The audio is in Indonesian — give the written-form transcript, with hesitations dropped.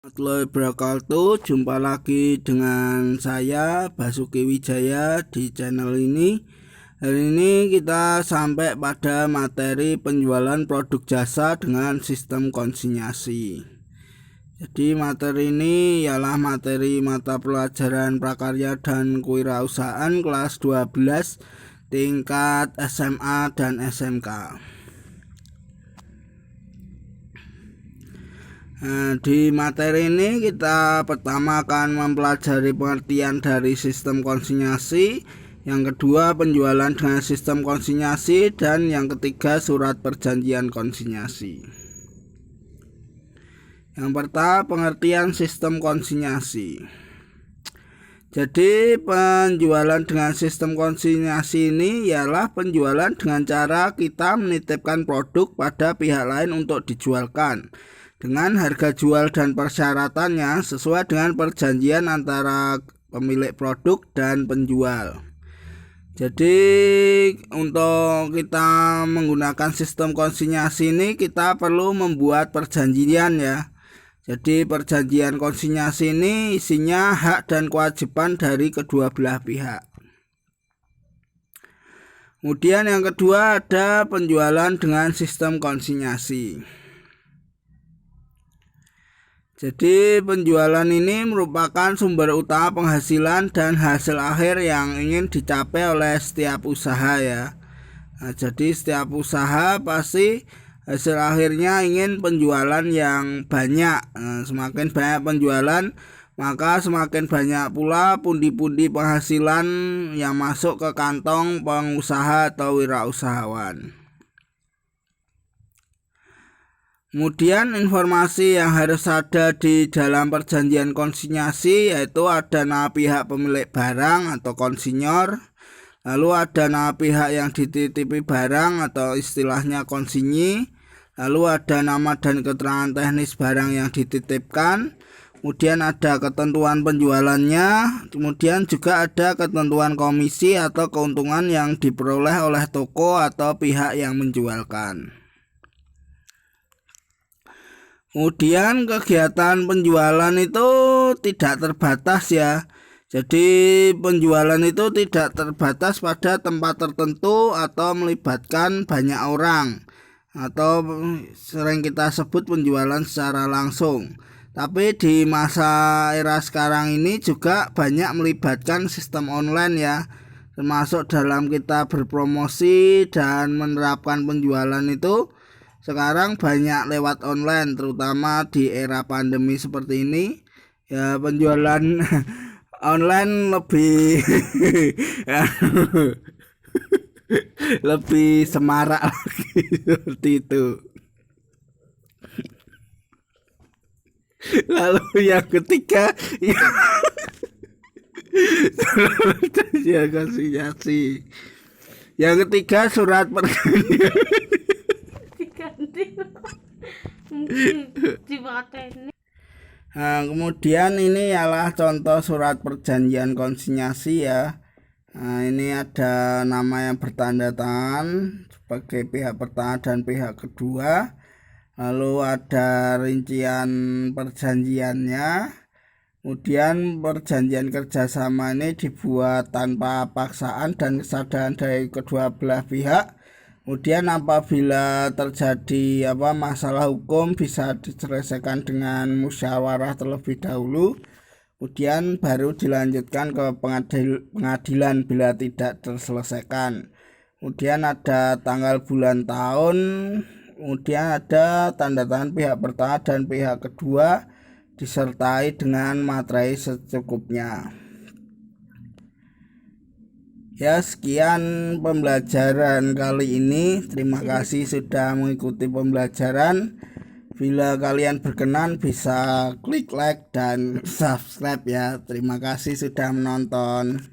Warahmatullahi wabarakatuh. Jumpa lagi dengan saya Basuki Wijaya di channel ini. Hari ini kita sampai pada materi penjualan produk jasa dengan sistem konsinyasi. Jadi materi ini ialah materi mata pelajaran prakarya dan kewirausahaan kelas 12 tingkat SMA dan SMK. Nah, di materi ini kita pertama akan mempelajari pengertian dari sistem konsinyasi, yang kedua penjualan dengan sistem konsinyasi, dan yang ketiga surat perjanjian konsinyasi. Yang pertama, pengertian sistem konsinyasi. Jadi penjualan dengan sistem konsinyasi ini ialah penjualan dengan cara kita menitipkan produk pada pihak lain untuk dijualkan dengan harga jual dan persyaratannya sesuai dengan perjanjian antara pemilik produk dan penjual. Jadi untuk kita menggunakan sistem konsinyasi ini kita perlu membuat perjanjian ya. Jadi perjanjian konsinyasi ini isinya hak dan kewajiban dari kedua belah pihak. Kemudian yang kedua ada penjualan dengan sistem konsinyasi. Jadi penjualan ini merupakan sumber utama penghasilan dan hasil akhir yang ingin dicapai oleh setiap usaha ya. Nah, jadi setiap usaha pasti hasil akhirnya ingin penjualan yang banyak. Nah, semakin banyak penjualan maka semakin banyak pula pundi-pundi penghasilan yang masuk ke kantong pengusaha atau wirausahawan. Kemudian informasi yang harus ada di dalam perjanjian konsinyasi yaitu ada nama pihak pemilik barang atau konsinyor, lalu ada nama pihak yang dititipi barang atau istilahnya konsinyi, lalu ada nama dan keterangan teknis barang yang dititipkan, kemudian ada ketentuan penjualannya, kemudian juga ada ketentuan komisi atau keuntungan yang diperoleh oleh toko atau pihak yang menjualkan. Kemudian kegiatan penjualan itu tidak terbatas ya. Jadi penjualan itu tidak terbatas pada tempat tertentu atau melibatkan banyak orang, atau sering kita sebut penjualan secara langsung. Tapi di masa era sekarang ini juga banyak melibatkan sistem online ya, termasuk dalam kita berpromosi dan menerapkan penjualan itu sekarang banyak lewat online, terutama di era pandemi seperti ini ya. Penjualan online lebih lebih semarak lagi seperti itu. Lalu yang ketiga ya konsinyasi. Yang ketiga surat perjanjian. Nah, kemudian ini ialah contoh surat perjanjian konsinyasi ya. Nah, ini ada nama yang bertanda tangan sebagai pihak pertama dan pihak kedua. Lalu ada rincian perjanjiannya. Kemudian perjanjian kerjasama ini dibuat tanpa paksaan dan kesadaran dari kedua belah pihak. Kemudian apabila terjadi masalah hukum bisa diselesaikan dengan musyawarah terlebih dahulu, kemudian baru dilanjutkan ke pengadilan bila tidak terselesaikan. Kemudian ada tanggal bulan tahun, kemudian ada tanda tangan pihak pertama dan pihak kedua disertai dengan materai secukupnya. Ya, sekian pembelajaran kali ini. Terima kasih sudah mengikuti pembelajaran. Bila kalian berkenan bisa klik like dan subscribe ya. Terima kasih sudah menonton.